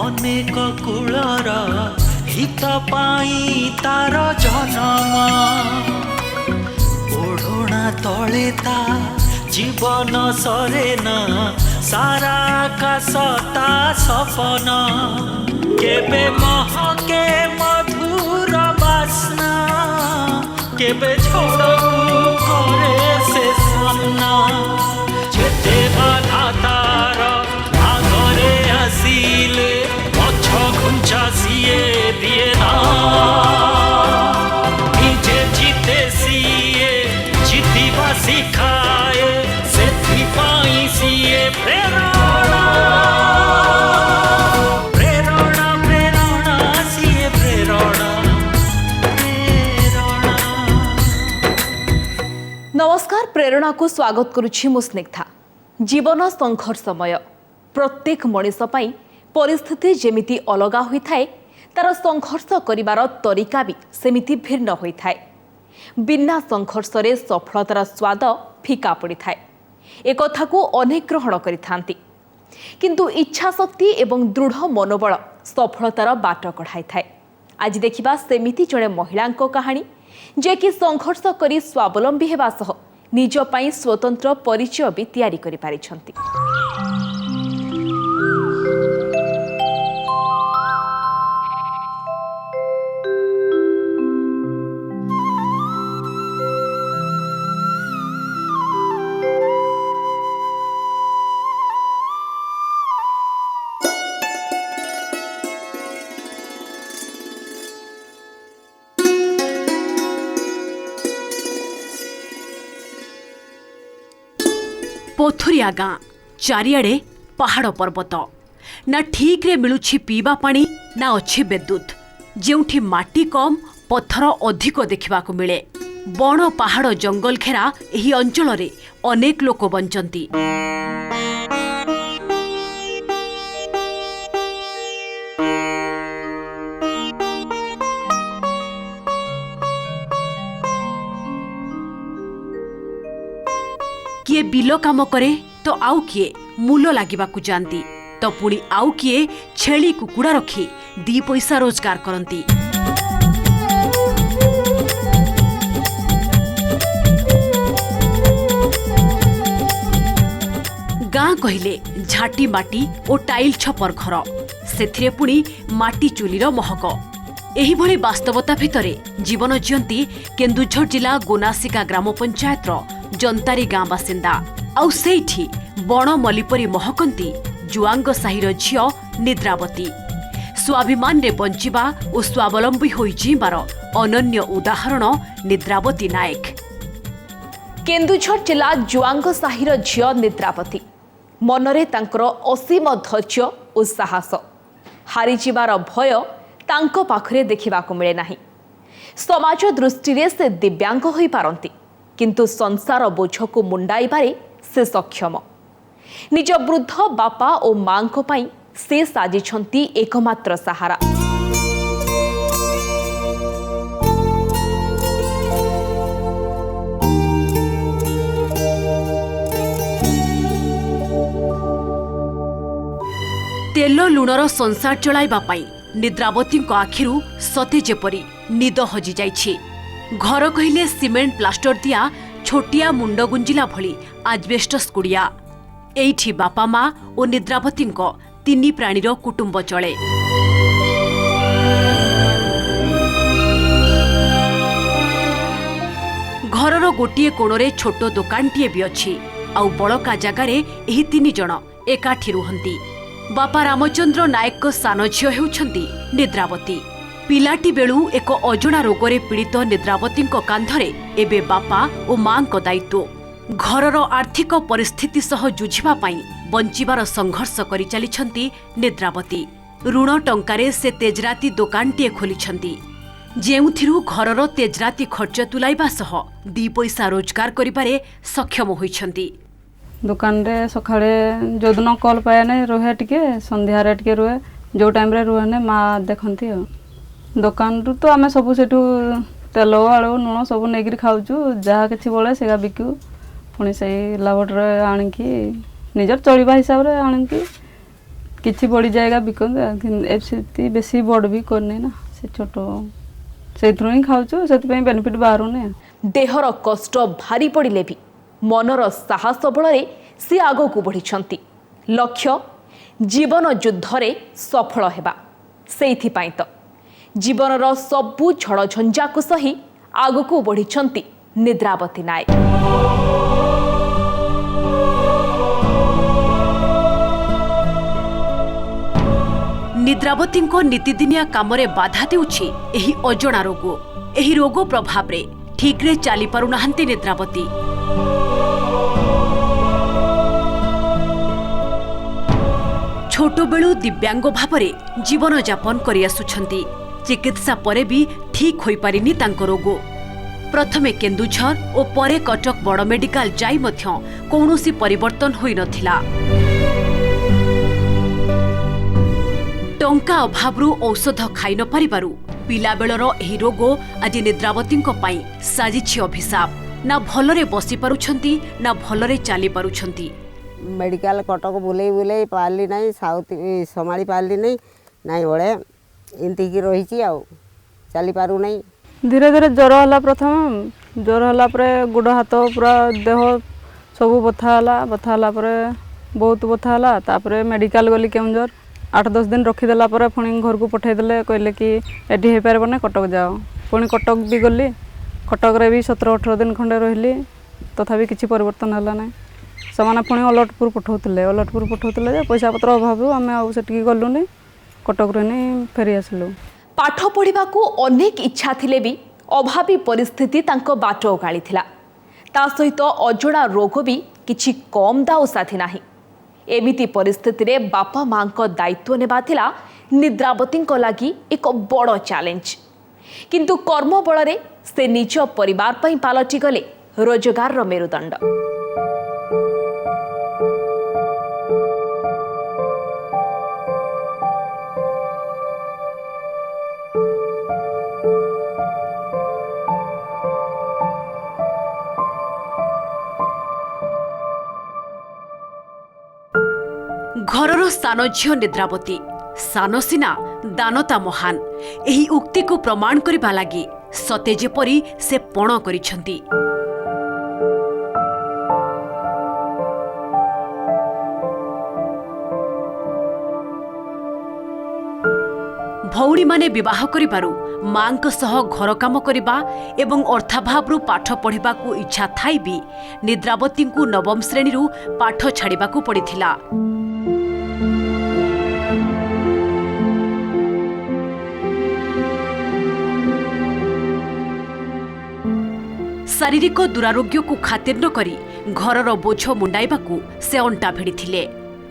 अनेक कूलर हित पाई तार जन्म ओढ़ना तले ता जीवन सरे न सारा आकाशता सपन केबे महके मधुर बास्ना केबे छोड़ू घरे से सामना जेते बाधा तार आगरे आसिले पछ घुंचा सिए दिए ना निजे जीते सिए जीतिबा सिखाए सेथिपाई सिए प्रेरणा प्रेरणा प्रेरणा सिए प्रेरणा प्रेरणा। नमस्कार, प्रेरणा को स्वागत करुछि मु स्निग्धा। जीवन संघर्षमय। प्रत्येक मनीष पई परिस्थिति जेमिति अलगा होई थाए तार संघर्ष करिवार तरीका भी सेमिति भिन्न होई थाए। बिना संघर्ष रे सफलतार स्वाद फिका पड़ी थाए। एक कथा को अनेक ग्रहण करिथांती, किंतु इच्छा शक्ति एवं दृढ़ मनोबल सफलतार बाट कढ़ाई थाए। आज देखिबा सेमिति जड़े महिला कहानी जे कि संघर्ष करी स्वावलंबी हेबा सह निज पई स्वतंत्र परिचय भी तैयारी करि पारिछंती। पोथुरिया गाँ चारिआडे पहाड़ पर्वत ना ठीक रे मिलुछि पीवा पानी ना अच्छी विद्युत जेउठी माटी कम पत्थर अधिक देखा मिले। बण पहाड़ जंगल घेरा एही अंचल रे अनेक लोक बंचंती। किए बिल काम करे तो आउ किए मूल लागिबाकु जांती तो पुणी आउ किए छेली कुकुड़ा रखी 2 पैसा रोजगार करती। गाँ कहले झाटी माटी और टाइल छपर घर सेथिरे पुणी माटी चुलीर महक। एही भली वास्तवता भितरे जीवन जियंती केन्दुझर जिला गोनासिका ग्राम पंचायतर जंतारी गाँ बासिंदा आउ सेठी बण मलिपरी महकंती जुआंग साहिर झियो निद्रावती। स्वाभिमान रे बंचिबा और स्वावलंबी होई जीवार अनन्य उदाहरण निद्रावती नायक। केन्दुझर जिला जुआंग साहिर झियो निद्रावती मनरे तांकर असीम धैर्य और साहस। हारिजिबार भय तांको पाखरे देखिबाकु मिले नाही। समाज दृष्टि रे से दिव्यांग होई पारंती, किंतु संसार बोझ को मुंडाइबारे से सक्षम। निज वृद्ध बापा और मां को पाई से साजिछंती एकमात्र सहारा। तेल लुणर संसार चलाइबा पाई निद्रावती आखिरु सते जेपरी निद हजि जाइछि। घर कहले सीमेंट प्लास्टर दिया छोटिया मुंड गुंजिला भली आजबेस्टस कुड़िया। एइठी बापा माँ और निद्रावती 3 प्राणीर कुटुंब चले। घरर गोटिए कोणरे छोट दुकानटीए भी अछि आउ बड़का जगार एही 3 जण एकाठी रुहंती। बापा रामचंद्र नायक सान झियो हेउछंती निद्रावती। पिलाटी बेलू एक अजणा रोगरे पीड़ित निद्रावती कांधरे एबे बापा और मां को दायित्व। घरर आर्थिक परिस्थिति सह जुझिबा पाई बंचिबार संघर्ष करि चलिछंती निद्रावती। ऋण टंकारे से तेजराती दुकानटीए खोलिछंती जेउथिरु घरर तेजराती खर्च तुलाइबा सह 2 पैसा रोजगार करिपारे सक्षम होइछंती। दुकान रे सखाळे जोदन कॉल पाए ने रहे टिके संध्या रे टिके रहे जो टाइम रे रहे ने मां देखंती। दुकान रु तो आमे सब सेठू तेल आलू लुण सब नेगिरी खाऊचु जहाँ किसी बड़े से बिकू पुणी से लाभटे आणिकी निजर चलवा हिसाब से आणिकी किसी बड़ी जाएगा बिकते बेसी बड़ भी करनी ना से छोट से ही खाऊ से बेनिफिट बाहर देहर कष्ट भारी पड़े भी मनर साहस बल से आगक बढ़ी लक्ष्य जीवन युद्ध रे सफल हेबा सेइथिपाई तो जीवनर सबु झड़ झंझा को सही आगक बढ़ी निद्रावती नायक। निद्रावती नीतिदिनिया काम बाधा देउछि एही अजणा रोग। एही रोग प्रभाव रे ठीक रे चली पारु नाहंती निद्रावती। छोट बेलू दिव्यांग भावरे जीवन यापन करि आसुछंती। चिकित्सा परे भी ठीक होई पारिनी तांको रोग। प्रथमे केन्दुझर और परे कटक बड़ मेडिकल जाई मध्य कौनसी परिवर्तन होई नथिला। टंका अभावरू औषध खाई न पारिबारु पिला बेलर एही रोग आज निद्रावतींको पाई साजिछि अभिशाप। ना भलरे बसी पारुछंती ना भलरे चाली पारुछंती। मेडिकल कटक बुले बुले पारली नहीं साउथ संभाली पारली नहीं नाई बड़े एमती की रही आउ चली पारू नहीं। धीरे धीरे ज्वर है प्रथम ज्वर है गोड़ हाथ पूरा देह सब बथा है बहुत बथा है। तापर मेडिकल गली केउंझर 8-10 दिन रखीदेला पुणी घर को पठेदेले कहले कि एटी हो पार ना कटक जाओ। पुणी कटक भी गली कटक भी 17-18 दिन खंडे रही तथापि किसी परिवर्तन है ना। से पुणी अलटपुर पठाऊले पैसा पत्र अभाव आम आठ गलुनि कटक नहीं फेरी आसलु। पाठ पढ़ा को अनेक इच्छा थिले भी अभावी परिस्थिति तांको बाट ओगाड़ी थिला। ता सहित अजड़ा रोग भी किछि कम दाऊ साथी नाही। एमिति परिस्थिति रे बापा मां को दायित्व नेबा थिला निद्रावती लगी एक बड़ चैलेंज। किंतु कर्म बल रे से निज परिवार पई पालटी गले रोजगार रो मेरुदंड। घरर सान झील निद्रावती सान सिना दानता महान एही उक्ति को प्रमाण करबा लागि सते जेपरी से पण करिसंती। भौणी माने विवाह करिबारु मांक सह घर काम करिबा एवं अर्थाभावरु पाठ पढ़िबा को इच्छा थाई भी निद्रावती को नवम श्रेणी रु पाठ छाड़िबा को पड़िथिला। शारीरिक दुरारोग्य को खातिर न करी घरर बोझ मुंडाइबाकू से अंटा भिड़िथिले।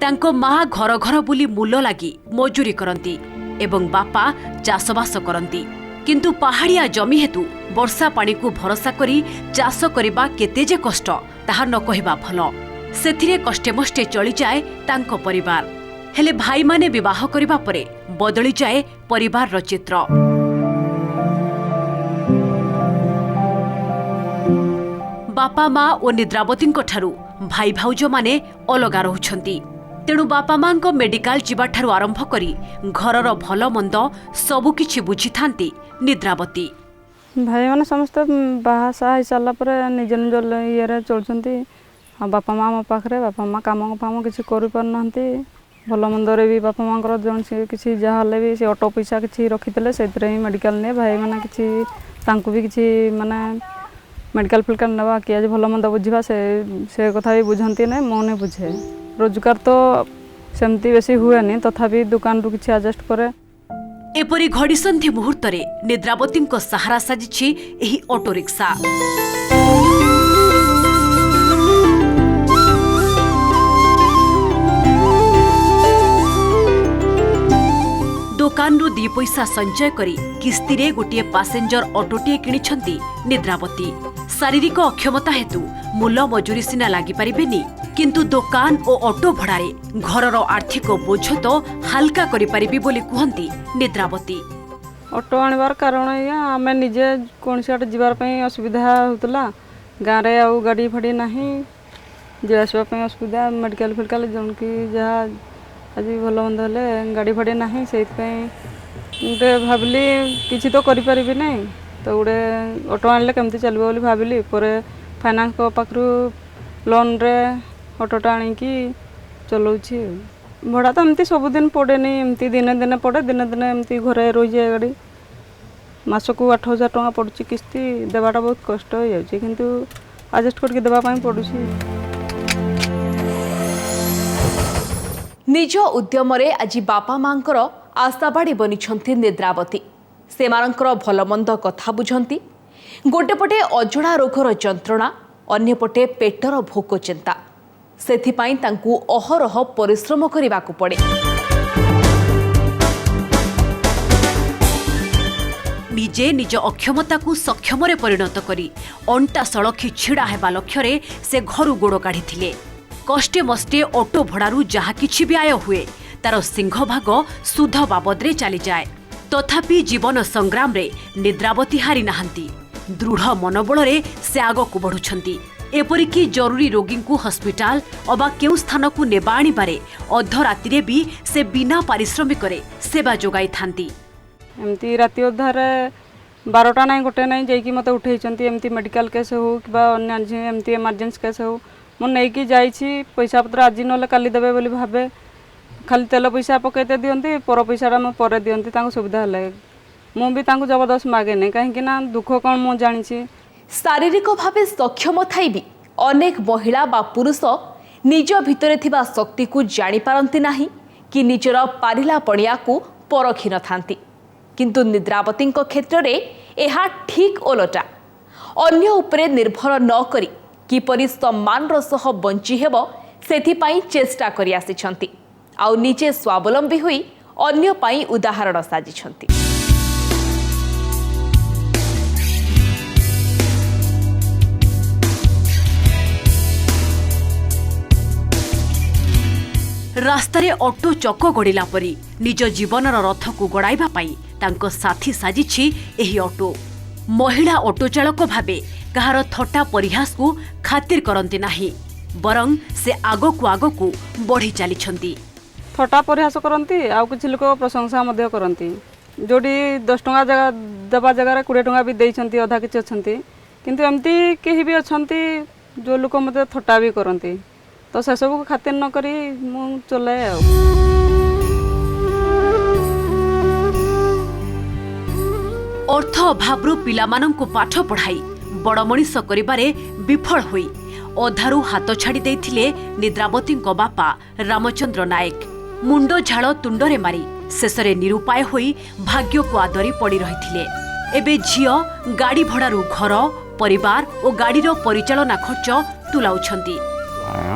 तांको मां घर घर बुली मूल लागी मजूरी करती एवं बापा चाषबास करती। किंतु पहाड़िया जमी हेतु वर्षा पानी को भरोसा करी चाष करबा केते जे कष्ट ताहा न कहबा भल। सेथिरे कष्टे मष्टे चली जाए तांको परिवार। हेले भाई माने विवाह करिबा परे बदली जाए परिवार रो चित्र। बापा मां और निद्रावती ठारू भाई भाउज माने अलगा रहुछंती। तेणु बापा मां को मेडिकल जीवा ठारू आरंभ करी घरर भल मंद सबु किछि बुझी थांती निद्रावती। भाई मैंने समस्त बाहासा हो सारा पर निज निज ये चलुँच। बापा माँ मो पाखे बापा माँ काम फाम किसी करना भल मंदरे भी बापा माँ जन किसी जहाँ भी से ऑटो पैसा किसी रखी से मेडिकल निए भाई मैंने किसी भी किसी माने मेडिकल फिल्ड ना कि आज भल मंद बुझा से कथा भी बुझती ना मो बुझे। रोजगार तो सेमती बेसी हुए नहीं तथापि दुकान रु किसी एडजस्ट करे। एपरी घड़ीसंधि मुहूर्त निद्रावती सहारा साजिछि एही ऑटो रिक्शा। दुकान रु 2 पैसा संचय करी किस्ती रे गोटे पैसेंजर ऑटोटे किनिछंती निद्रावती। शारीरिक अक्षमता हेतु मूल मजूरी सिना लागि पारिबेनी किंतु दुकान और ऑटो भड़ारे घरर आर्थिक बोझ तो हाल्का करि पारिबी बोली कहंती निद्रावती। ऑटो आनिबार कारण या आमे निजे कोन से जीवार पई असुविधा होतला। गाँ रे आउ गाड़ी फाड़ी नाही जे आसबा पई असुविधा। मेडिकल फिल्ड जन की जहाँ आज ଭଲ ମନ୍ଦ ହେଲେ ଗାଡ଼ି ଫାଡ଼ି ନାହିଁ ସେଇଥିପାଇଁ ଗୋଟେ ଭାବିଲି କିଛି ତ କରିପାରିବି ନାହିଁ ତ ଗୋଟେ ଅଟୋ ଆଣିଲେ କେମିତି ଚାଲିବ ବୋଲି ଭାବିଲି ପରେ ଫାଇନାନ୍ସ ପାଖରୁ ଲୋନ୍ରେ ଅଟୋଟା ଆଣିକି ଚଲାଉଛି ଭଡ଼ା ତ ଏମିତି ସବୁଦିନ ପଡ଼େନି ଏମିତି ଦିନେ ଦିନେ ପଡ଼େ ଦିନେ ଦିନେ ଏମିତି ଘରେ ରହିଯାଏ ଗାଡ଼ି ମାସକୁ 8,000 ଟଙ୍କା ପଡ଼ୁଛି କିସ୍ତି ଦେବାଟା ବହୁତ କଷ୍ଟ ହେଇଯାଉଛି କିନ୍ତୁ ଆଡ଼ଜଷ୍ଟ କରିକି ଦେବା ପାଇଁ ପଡ଼ୁଛି। ନିଜ ଉଦ୍ୟମରେ ଆଜି ବାପା ମାଙ୍କର ଆଶାବାଡ଼ି ବନିଛନ୍ତି ନିଦ୍ରାବତୀ। ସେମାନଙ୍କର ଭଲମନ୍ଦ କଥା ବୁଝନ୍ତି। ଗୋଟେ ପଟେ ଅଜଣା ରୋଗର ଯନ୍ତ୍ରଣା ଅନ୍ୟପଟେ ପେଟର ଭୋକ ଚିନ୍ତା ସେଥିପାଇଁ ତାଙ୍କୁ ଅହରହ ପରିଶ୍ରମ କରିବାକୁ ପଡ଼େ। ନିଜେ ନିଜ ଅକ୍ଷମତାକୁ ସକ୍ଷମରେ ପରିଣତ କରି ଅଣ୍ଟା ସଳଖି ଛିଡ଼ା ହେବା ଲକ୍ଷ୍ୟରେ ସେ ଘରୁ ଗୋଡ଼ କାଢ଼ିଥିଲେ। କଷ୍ଟେ ମଷ୍ଟେ ଅଟୋ ଭଡ଼ାରୁ ଯାହା କିଛି ବି ଆୟ ହୁଏ ତାର ସିଂହଭାଗ ସୁଧ ବାବଦରେ ଚାଲିଯାଏ। ତଥାପି ଜୀବନ ସଂଗ୍ରାମରେ ନିଦ୍ରାବତୀ ହାରି ନାହାନ୍ତି। ଦୃଢ଼ ମନୋବଳରେ ସେ ଆଗକୁ ବଢ଼ୁଛନ୍ତି। ଏପରିକି ଜରୁରୀ ରୋଗୀଙ୍କୁ ହସ୍ପିଟାଲ ଅବା କେଉଁ ସ୍ଥାନକୁ ନେବା ଆଣିବାରେ ଅଧରାତିରେ ବି ସେ ବିନା ପାରିଶ୍ରମିକରେ ସେବା ଯୋଗାଇଥାନ୍ତି। ଏମିତି ରାତି ଅଧାରେ 12ଟା ନାହିଁ ଗୋଟେ ନାହିଁ ଯାଇକି ମୋତେ ଉଠେଇଛନ୍ତି ଏମିତି ମେଡ଼ିକାଲ କେସ୍ ହେଉ କିମ୍ବା ଅନ୍ୟ ଏମିତି ଏମର୍ଜେନ୍ସି କେସ୍ ହେଉ ମୁଁ ନେଇକି ଯାଇଛି ପଇସା ପତ୍ର ଆଜି ନହେଲେ କାଲି ଦେବେ ବୋଲି ଭାବେ ଖାଲି ତେଲ ପଇସା ପକାଇତେ ଦିଅନ୍ତି ପର ପଇସାଟା ମୁଁ ପରେ ଦିଅନ୍ତି ତାଙ୍କୁ ସୁବିଧା ହେଲେ ମୁଁ ବି ତାଙ୍କୁ ଜବରଦସ୍ତ ମାଗେନି କାହିଁକି ନା ଦୁଃଖ କ'ଣ ମୁଁ ଜାଣିଛି। ଶାରୀରିକ ଭାବେ ସକ୍ଷମ ଥାଇ ବି ଅନେକ ମହିଳା ବା ପୁରୁଷ ନିଜ ଭିତରେ ଥିବା ଶକ୍ତିକୁ ଜାଣିପାରନ୍ତି ନାହିଁ କି ନିଜର ପାରିଲା ପଣିଆକୁ ପରଖି ନଥାନ୍ତି। କିନ୍ତୁ ନିଦ୍ରାବତୀଙ୍କ କ୍ଷେତ୍ରରେ ଏହା ଠିକ୍ ଓଲଟା। ଅନ୍ୟ ଉପରେ ନିର୍ଭର ନ କରି କିପରି ସମ୍ମାନର ସହ ବଞ୍ଚି ହେବ ସେଥିପାଇଁ ଚେଷ୍ଟା କରି ଆସିଛନ୍ତି ଆଉ ନିଜେ ସ୍ୱାବଲମ୍ବୀ ହୋଇ ଅନ୍ୟ ପାଇଁ ଉଦାହରଣ ସାଜିଛନ୍ତି। ରାସ୍ତାରେ ଅଟୋ ଚକ ଗଡ଼ିଲା ପରି ନିଜ ଜୀବନର ରଥକୁ ଗଡ଼ାଇବା ପାଇଁ ତାଙ୍କ ସାଥୀ ସାଜିଛି ଏହି ଅଟୋ। ମହିଳା ଅଟୋ ଚାଳକ ଭାବେ କାହାର ଥଟ୍ଟା ପରିହାସକୁ ଖାତିର କରନ୍ତି ନାହିଁ ବରଂ ସେ ଆଗକୁ ଆଗକୁ ବଢ଼ି ଚାଲିଛନ୍ତି। ଥଟ୍ଟା ପରିହାସ କରନ୍ତି ଆଉ କିଛି ଲୋକ ପ୍ରଶଂସା ମଧ୍ୟ କରନ୍ତି ଯେଉଁଠି 10 ଟଙ୍କା ଦେବା ଜାଗାରେ 20 ଟଙ୍କା ବି ଦେଇଛନ୍ତି ଅଧା କିଛି ଅଛନ୍ତି କିନ୍ତୁ ଏମିତି କେହି ବି ଅଛନ୍ତି ଯେଉଁ ଲୋକ ମୋତେ ଥଟ୍ଟା ବି କରନ୍ତି ତ ସେସବୁକୁ ଖାତିର ନ କରି ମୁଁ ଚଲାଏ ଆଉ। ଅର୍ଥ ଅଭାବରୁ ପିଲାମାନଙ୍କୁ ପାଠ ପଢ଼ାଇ ବଡ଼ ମଣିଷ କରିବାରେ ବିଫଳ ହୋଇ ଅଧାରୁ ହାତ ଛାଡ଼ି ଦେଇଥିଲେ ନିଦ୍ରାବତୀଙ୍କ ବାପା ରାମଚନ୍ଦ୍ର ନାୟକ। ମୁଣ୍ଡ ଝାଳ ତୁଣ୍ଡରେ ମାରି ଶେଷରେ ନିରୁପାୟ ହୋଇ ଭାଗ୍ୟକୁ ଆଦରି ପଡ଼ି ରହିଥିଲେ। ଏବେ ଝିଅ ଗାଡ଼ି ଭଡ଼ାରୁ ଘର ପରିବାର ଓ ଗାଡ଼ିର ପରିଚାଳନା ଖର୍ଚ୍ଚ ତୁଲାଉଛନ୍ତି।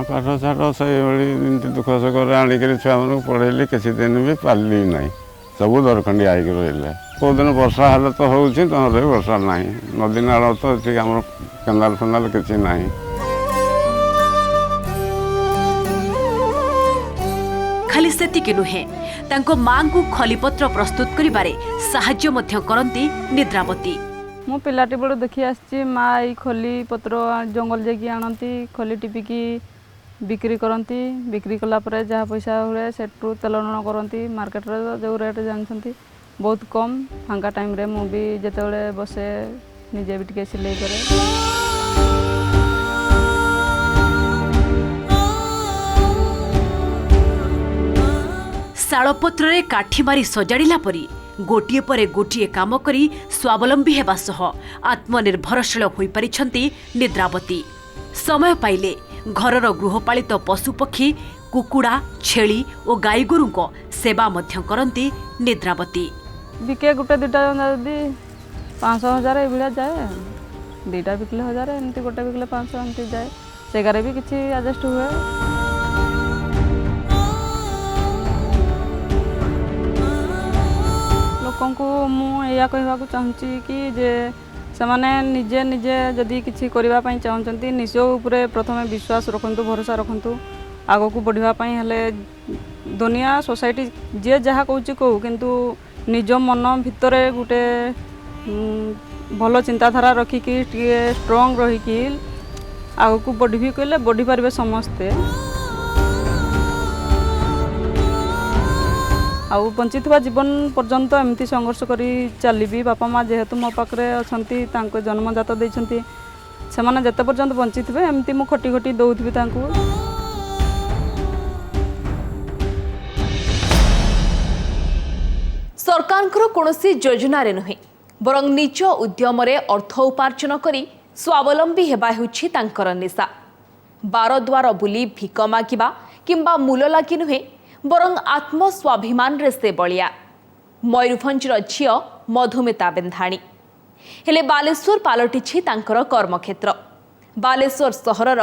ପାଠଶାଠ ସେଇଭଳି ଏମିତି ଦୁଃଖ ସୁଖରେ ଆଣିକରି ଛୁଆମାନଙ୍କୁ ପଢ଼େଇଲି କିଛି ଦିନ ବି ପାରିଲି ନାହିଁ ସବୁ ଦରଖଣ୍ଡିଆ ହେଇକି ରହିଲେ। କେଉଁଦିନ ବର୍ଷା ହେଲେ ତ ହେଉଛି ନହେଲେ ବର୍ଷା ନାହିଁ ନଦୀ ନାଳ ତ ଏଠି ଆମର କେନାଲ ଫେନାଲ କିଛି ନାହିଁ। ଖାଲି ସେତିକି ନୁହେଁ ତାଙ୍କ ମାଙ୍କୁ ଖଲିପତ୍ର ପ୍ରସ୍ତୁତ କରିବାରେ ସାହାଯ୍ୟ ମଧ୍ୟ କରନ୍ତି ନିଦ୍ରାବତୀ। ମୁଁ ପିଲାଟି ବେଳୁ ଦେଖି ଆସିଛି ମା ଏଇ ଖଲି ପତ୍ର ଜଙ୍ଗଲ ଯାଇକି ଆଣନ୍ତି ଖଲି ଟିପିକି ବିକ୍ରି କରନ୍ତି ବିକ୍ରି କଲା ପରେ ଯାହା ପଇସା ହୁଏ ସେଠୁ ତେଲ ଲୁଣ କରନ୍ତି ମାର୍କେଟରେ ଯେଉଁ ରେଟ୍ ଜାଣିଛନ୍ତି ବହୁତ କମ୍। ଫାଙ୍କା ଟାଇମ୍ରେ ମୁଁ ବି ଯେତେବେଳେ ବସେ ନିଜେ ବି ଟିକେ ସିଲେଇ କରେ। ଶାଳପତ୍ରରେ କାଠି ମାରି ସଜାଡ଼ିଲା ପରି ଗୋଟିଏ ପରେ ଗୋଟିଏ କାମ କରି ସ୍ୱାବଲମ୍ବୀ ହେବା ସହ ଆତ୍ମନିର୍ଭରଶୀଳ ହୋଇପାରିଛନ୍ତି ନିଦ୍ରାବତୀ। ସମୟ ପାଇଲେ ଘରର ଗୃହପାଳିତ ପଶୁପକ୍ଷୀ କୁକୁଡ଼ା ଛେଳି ଓ ଗାଈଗୋରୁଙ୍କ ସେବା ମଧ୍ୟ କରନ୍ତି ନିଦ୍ରାବତୀ। ବିକେ ଗୋଟେ ଦୁଇଟା ଯଦି 500,000 ଏଇଭଳିଆ ଯାଏ ଦୁଇଟା ବିକିଲେ 1000 ଏମିତି ଗୋଟେ ବିକିଲେ 500 ଏମିତି ଯାଏ ସେଗାରେ ବି କିଛି ଆଡ଼ଜଷ୍ଟ ହୁଏ। ଲୋକଙ୍କୁ ମୁଁ ଏଇଆ କହିବାକୁ ଚାହୁଁଛି କି ଯେ ସେମାନେ ନିଜେ ନିଜେ ଯଦି କିଛି କରିବା ପାଇଁ ଚାହୁଁଛନ୍ତି ନିଜ ଉପରେ ପ୍ରଥମେ ବିଶ୍ୱାସ ରଖନ୍ତୁ ଭରସା ରଖନ୍ତୁ। ଆଗକୁ ବଢ଼ିବା ପାଇଁ ହେଲେ ଦୁନିଆ ସୋସାଇଟି ଯିଏ ଯାହା କହୁଛି କହୁ କିନ୍ତୁ ନିଜ ମନ ଭିତରେ ଗୋଟେ ଭଲ ଚିନ୍ତାଧାରା ରଖିକି ଟିକେ ଷ୍ଟ୍ରଙ୍ଗ ରହିକି ଆଗକୁ ବଢ଼ିବି କହିଲେ ବଢ଼ିପାରିବେ ସମସ୍ତେ। आउ बंचिथिबा जीवन पर्यंत एमती संघर्ष करी चलिबी बापा माँ जेहेतु मो पाखरे अछंती तांको जन्मजात देइछंती सेमाने जते पर्यंत बंचिथिबे एमती मु खटी खटी दउथिबी तांको। सरकारଙ୍କର କୌଣସି ଯୋଜନାରେ ନୁହେଁ ବରଂ ନିଜ ଉଦ୍ୟମରେ ଅର୍ଥ ଉପାର୍ଜନ କରି ସ୍ୱାବଲମ୍ବୀ ହେବା ହେଉଛି ତାଙ୍କର ନିଶା। ବାରଦ୍ୱାର ବୁଲି ଭିକ ମାଗିବା କିମ୍ବା ମୂଲ ଲାଗି ନୁହେଁ ବରଂ ଆତ୍ମସ୍ୱାଭିମାନରେ ସେ ବଳିଆ। ମୟୂରଭଞ୍ଜର ଝିଅ ମଧୁମିତା ବେନ୍ଧାଣୀ ହେଲେ ବାଲେଶ୍ୱର ପାଲଟିଛି ତାଙ୍କର କର୍ମକ୍ଷେତ୍ର। ବାଲେଶ୍ୱର ସହରର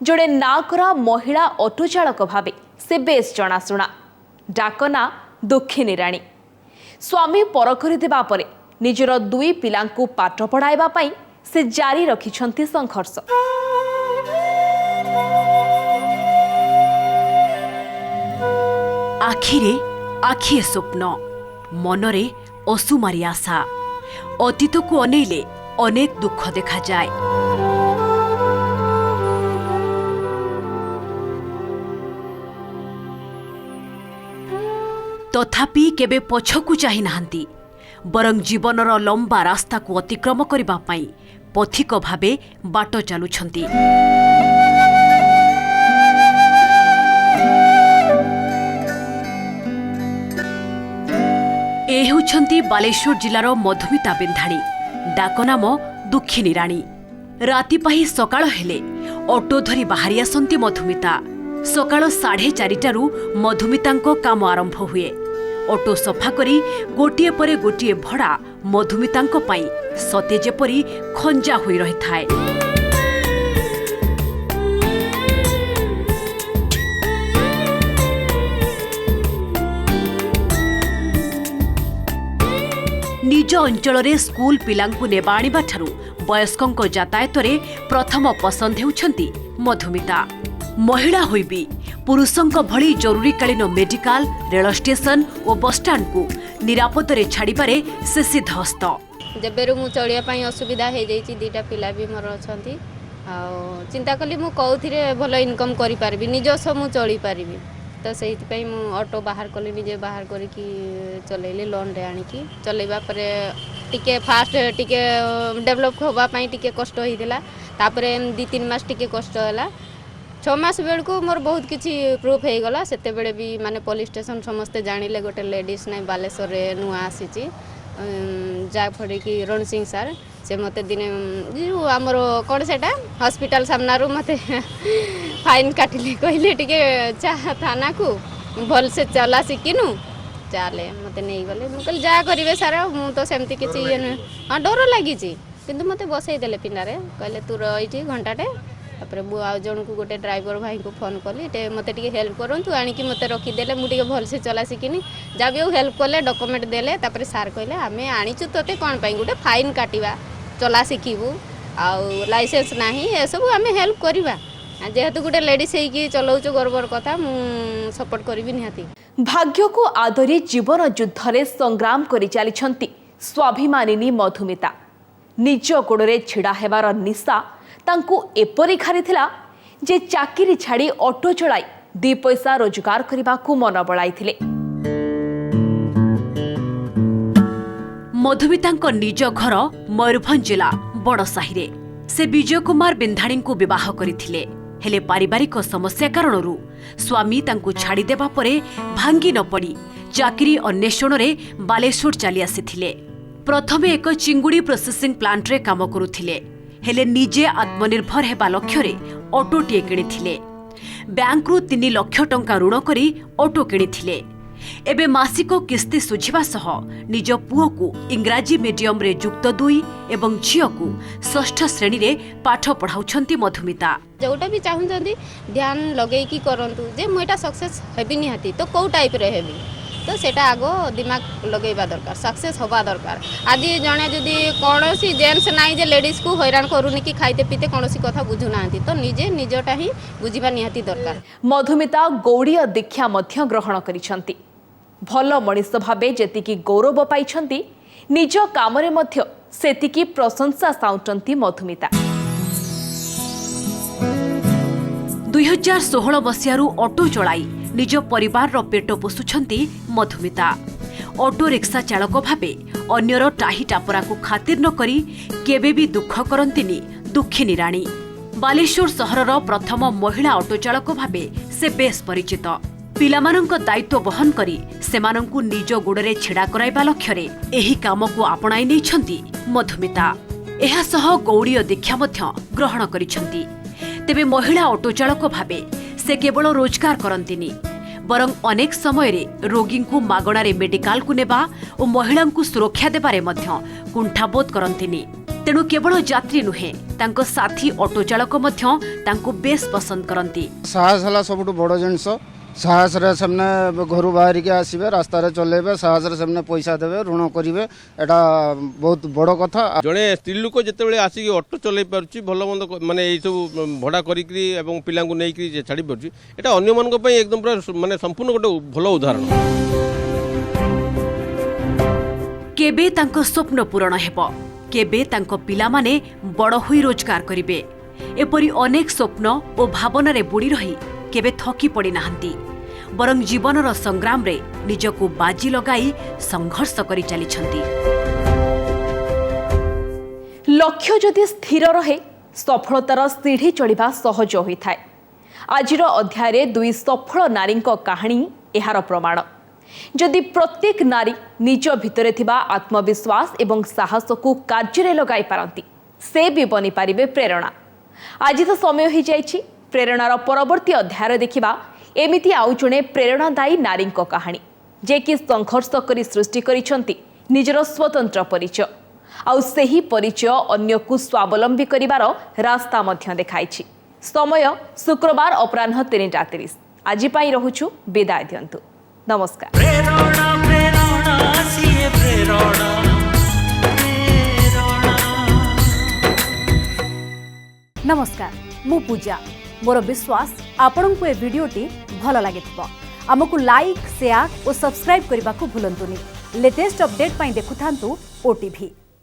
ଜଣେ ନାଁକରା ମହିଳା ଅଟୋ ଚାଳକ ଭାବେ ସେ ବେଶ୍ ଜଣାଶୁଣା। ଡାକ ନାଁ ଦୁଃଖିନୀ ରାଣୀ। ସ୍ୱାମୀ ପର କରିଦେବା ପରେ ନିଜର 2 ପିଲାଙ୍କୁ ପାଠ ପଢ଼ାଇବା ପାଇଁ ସେ ଜାରି ରଖିଛନ୍ତି ସଂଘର୍ଷ। ଆଖିରେ ଆଖିଏ ସ୍ୱପ୍ନ, ମନରେ ଅସୁମାରୀ ଆଶା। ଅତୀତକୁ ଅନେଇଲେ ଅନେକ ଦୁଃଖ ଦେଖାଯାଏ। ତଥାପି କେବେ ପଛକୁ ଚାହିଁ ନାହାନ୍ତି ବରଂ ଜୀବନର ଲମ୍ବା ରାସ୍ତାକୁ ଅତିକ୍ରମ କରିବା ପାଇଁ ପଥିକ ଭାବେ ବାଟ ଚାଲୁଛନ୍ତି। ଏ ହେଉଛନ୍ତି ବାଲେଶ୍ୱର ଜିଲ୍ଲାର ମଧୁମିତା ବେନ୍ଧାଣୀ, ଡାକ ନାମ ଦୁଃଖିନୀ ରାଣୀ। ରାତି ପାହି ସକାଳ ହେଲେ ଅଟୋ ଧରି ବାହାରି ଆସନ୍ତି ମଧୁମିତା। ସକାଳ 4:30ଟାରୁ ମଧୁମିତାଙ୍କ କାମ ଆରମ୍ଭ ହୁଏ। ଅଟୋ ସଫା କରି ଗୋଟିଏ ପରେ ଗୋଟିଏ ଭଡ଼ା ମଧୁମିତାଙ୍କ ପାଇଁ ସତେ ଯେପରି ଖଞ୍ଜା ହୋଇ ରହିଥାଏ। ନିଜ ଅଞ୍ଚଳରେ ସ୍କୁଲ ପିଲାଙ୍କୁ ନେବା ଆଣିବା ଠାରୁ ବୟସ୍କଙ୍କ ଯାତାୟତରେ ପ୍ରଥମ ପସନ୍ଦ ହେଉଛନ୍ତି ମଧୁମିତା। ମହିଳା ହୋଇବି ପୁରୁଷଙ୍କ ଭଳି ଜରୁରୀକାଳୀନ ମେଡିକାଲ, ରେଳ ଷ୍ଟେସନ ଓ ବସ୍ଷ୍ଟାଣ୍ଡକୁ ନିରାପଦରେ ଛାଡ଼ିବାରେ ସେ ସିଦ୍ଧହସ୍ତ। ଯେବେରୁ ମୁଁ ଚଳିବା ପାଇଁ ଅସୁବିଧା ହେଇଯାଇଛି, 2ଟା ପିଲା ବି ମୋର ଅଛନ୍ତି, ଆଉ ଚିନ୍ତା କଲି ମୁଁ କେଉଁଥିରେ ଭଲ ଇନକମ୍ କରିପାରିବି, ନିଜସ୍ୱ ମୁଁ ଚଳିପାରିବି। ତ ସେଇଥିପାଇଁ ମୁଁ ଅଟୋ ବାହାର କଲି, ନିଜେ ବାହାର କରିକି ଚଲେଇଲି ଲୋନ୍ରେ ଆଣିକି। ଚଲେଇବା ପରେ ଟିକେ ଫାଷ୍ଟ ଟିକେ ଡେଭଲପ୍ ହେବା ପାଇଁ ଟିକେ କଷ୍ଟ ହେଇଥିଲା। ତାପରେ 2-3 ମାସ ଟିକେ କଷ୍ଟ ହେଲା। 6 ମାସ ବେଳକୁ ମୋର ବହୁତ କିଛି ପ୍ରୁଫ୍ ହେଇଗଲା। ସେତେବେଳେ ବି ମାନେ ପୋଲିସ ଷ୍ଟେସନ ସମସ୍ତେ ଜାଣିଲେ ଗୋଟେ ଲେଡ଼ିଜ୍ ନାଇଁ ବାଲେଶ୍ୱରରେ ନୂଆ ଆସିଛି, ଯାହାଫଳରେ କି ରଣ ସିଂ ସାର୍ ସେ ମୋତେ ଦିନେ ଯେଉଁ ଆମର କ'ଣ ସେଇଟା ହସ୍ପିଟାଲ ସାମ୍ନାରୁ ମୋତେ ଫାଇନ୍ କାଟିଲେ, କହିଲେ ଟିକେ ଥାନାକୁ ଭଲସେ ଚଲା ଶିଖିନୁ, ଚାଲେ ମୋତେ ନେଇଗଲେ। ମୁଁ କହିଲି ଯାହା କରିବେ ସାର୍, ମୁଁ ତ ସେମିତି କିଛି ଇଏ ନୁହେଁ। ହଁ ଡର ଲାଗିଛି, କିନ୍ତୁ ମୋତେ ବସେଇ ଦେଲେ ପିଲାରେ, କହିଲେ ତୁ ଏଇଠି ଘଣ୍ଟାଟେ। ତାପରେ ମୁଁ ଆଉ ଜଣକୁ ଗୋଟେ ଡ୍ରାଇଭର ଭାଇଙ୍କୁ ଫୋନ୍ କଲି, ମୋତେ ଟିକେ ହେଲ୍ପ କରନ୍ତୁ, ଆଣିକି ମୋତେ ରଖିଦେଲେ। ମୁଁ ଟିକେ ଭଲସେ ଚଲା ଶିଖିନି, ଯାହା ବି ଆଉ ହେଲ୍ପ କଲେ, ଡକୁମେଣ୍ଟ ଦେଲେ। ତାପରେ ସାର୍ କହିଲେ ଆମେ ଆଣିଛୁ ତୋତେ କ'ଣ ପାଇଁ, ଗୋଟେ ଫାଇନ୍ କାଟିବା, ଚଲା ଶିଖିବୁ, ଆଉ ଲାଇସେନ୍ସ ନାହିଁ, ଏସବୁ ଆମେ ହେଲ୍ପ କରିବା। ଯେହେତୁ ଗୋଟେ ଲେଡ଼ିଜ୍ ହେଇକି ଚଲାଉଛୁ, ଗର୍ବର କଥା, ମୁଁ ସପୋର୍ଟ କରିବି ନିହାତି। ଭାଗ୍ୟକୁ ଆଦରି ଜୀବନ ଯୁଦ୍ଧରେ ସଂଗ୍ରାମ କରି ଚାଲିଛନ୍ତି ସ୍ୱାଭିମାନିନୀ ମଧୁମିତା। ନିଜ ଗୋଡ଼ରେ ଛିଡ଼ା ହେବାର ନିଶା ତାଙ୍କୁ ଏପରି ଘାରିଥିଲା ଯେ ଚାକିରି ଛାଡ଼ି ଅଟୋ ଚଳାଇ 2 ପଇସା ରୋଜଗାର କରିବାକୁ ମନ ବଳାଇଥିଲେ। ମଧୁମିତାଙ୍କ ନିଜ ଘର ମୟୂରଭଞ୍ଜ ଜିଲ୍ଲା ବଡ଼ସାହିରେ। ସେ ବିଜୟ କୁମାର ବେନ୍ଧାଣୀଙ୍କୁ ବିବାହ କରିଥିଲେ, ହେଲେ ପାରିବାରିକ ସମସ୍ୟା କାରଣରୁ ସ୍ୱାମୀ ତାଙ୍କୁ ଛାଡ଼ିଦେବା ପରେ ଭାଙ୍ଗି ନ ପଡ଼ି ଚାକିରି ଅନ୍ୱେଷଣରେ ବାଲେଶ୍ୱର ଚାଲି ଆସିଥିଲେ। ପ୍ରଥମେ ଏକ ଚିଙ୍ଗୁଡ଼ି ପ୍ରୋସେସିଂ ପ୍ଲାଣ୍ଟରେ କାମ କରୁଥିଲେ, ହେଲେ ନିଜେ ଆତ୍ମନିର୍ଭର ହେବା ଲକ୍ଷ୍ୟରେ ଅଟୋଟିଏ କିଣିଥିଲେ। ବ୍ୟାଙ୍କରୁ 3 ଲକ୍ଷ ଟଙ୍କା ଋଣ କରି ଅଟୋ କିଣିଥିଲେ। ଏବେ ମାସିକ କିସ୍ତି ଶୁଝିବା ସହ ନିଜ ପୁଅକୁ ଇଂରାଜୀ ମିଡିୟମରେ ଯୁକ୍ତ 2 ଏବଂ ଝିଅକୁ 6ଠ ଶ୍ରେଣୀରେ ପାଠ ପଢ଼ାଉଛନ୍ତି ମଧୁମିତା। ଯେଉଁଟା ବି ଚାହୁଁଛନ୍ତି ଧ୍ୟାନ ଲଗେଇକି କରନ୍ତୁ ଯେ ମୁଁ ଏଇଟା ସକ୍ସେସ୍ ହେବି ନିହାତି, ତ କେଉଁ ଟାଇପ୍ରେ ହେବି, ତ ସେଇଟା ଆଗ ଦିମାଗ ଲଗେଇବା ଦରକାର, ସକ୍ସେସ୍ ହେବା ଦରକାର। ଆଜି ଜଣେ ଯଦି କୌଣସି ଜେଣ୍ଟସ୍ ନାହିଁ ଯେ ଲେଡ଼ିଜ୍କୁ ହଇରାଣ କରୁନି କି ଖାଇତେ ପିଇତେ କୌଣସି କଥା ବୁଝୁନାହାନ୍ତି, ତ ନିଜେ ନିଜଟା ହିଁ ବୁଝିବା ନିହାତି ଦରକାର। ମଧୁମିତା ଗୌଡ଼ୀୟ ଦୀକ୍ଷା ମଧ୍ୟ ଗ୍ରହଣ କରିଛନ୍ତି। ଭଲ ମଣିଷ ଭାବେ ଯେତିକି ଗୌରବ ପାଇଛନ୍ତି, ନିଜ କାମରେ ମଧ୍ୟ ସେତିକି ପ୍ରଶଂସା ସାଉଁଟନ୍ତି ମଧୁମିତା। 2016 ମସିହାରୁ ଅଟୋ ଚଳାଇ निज परिवार पेट पोषुछंती मधुमिता। ऑटो रिक्शा चालक भावे अन्यर टाही टापरा को खातिर न करी केबे भी दुख करंतिनी दुखिनी राणी। बालेश्वर सहरर प्रथम महिला ऑटो चालक भावे से बेस परिचित। पिलामानंक दायित्व बहन करी सेमानंकु निज गोड़े छिड़ा कराइबा लक्ष्य एही काम को आपणाई नेइछंती मधुमिता। एहा सह गौड़ीय दीक्षा मध्य ग्रहण करिछंती। तेबे महिला ऑटो चालक भावे से केवल रोजगार करंतिनी बरं अनेक समय रे रोगी को मागणारे मेडिकल को नेबा और महिला को सुरक्षा देबारे मध्य कुंठाबोध करंतिनी। तेणु केवल यात्री नुहे तांको साथी ऑटो चालक मध्य तांको बेस पसंद करंती। साहस हला सबुठु बड़ जिनिस। साहस रे सेमने घर बाहर के आसबे रास्ता रे चलेबे साहस रे सेमने पैसा देबे ऋण करिवे एटा बहुत बड़ कथा। जड़े स्त्री लोक जिते आसिक ऑटो चल पार्टी भल मंद माने सब भड़ा करी एवं पिला नहीं छाड़ी पार्टी एटा अन्य मान एकदम पूरा माने संपूर्ण गोटे भल उदाहरण। केबे तांको स्वप्न पूरण हेबो केबे तांको पिला माने बड़ होई रोजगार करिवे एपरी अनेक स्वप्न और भावना रे बुड़ी रही केबे थकी पड़ी नाहंती बरं जीवनर संग्राम रे निजको बाजी लगाई संघर्ष करी चलीछंती। लक्ष्य जदि स्थिर रहे सफलतार सीढ़ी चढ़ा सहज होता है। आजिर अध्याय दुई सफल नारी कहानी एहार प्रमाण। जदि प्रत्येक नारी निज भितरे थिबा आत्मविश्वास एवं साहस को कार्य लगाई पारंती से भी बनी पारिबे प्रेरणा। आज तो समय हो जाइछि प्रेरणार परवर्ती अध्याय देखिबा एमिति आउ जणे प्रेरणादायी नारी कहानी जे कि संघर्ष करी सृष्टि करिसंती निजर स्वतंत्र परिचय आउ सेही परिचय अन्य को स्वावलंबी करिवार रास्ता मध्य देखाइछि। समय शुक्रवार अपराह्न 3:30। आज पाई रहुछु विदाय दियंतु। नमस्कार। प्रेरणा प्रेरणा सिए प्रेरणा नमस्कार मु पूजा मोर विश्वास आपण को ए वीडियोटी भल लगे आमको लाइक शेयर और सब्सक्राइब करने को भूलंतुनी। लेटेस्ट अपडेट पाई देखुथांतु ओटीवी।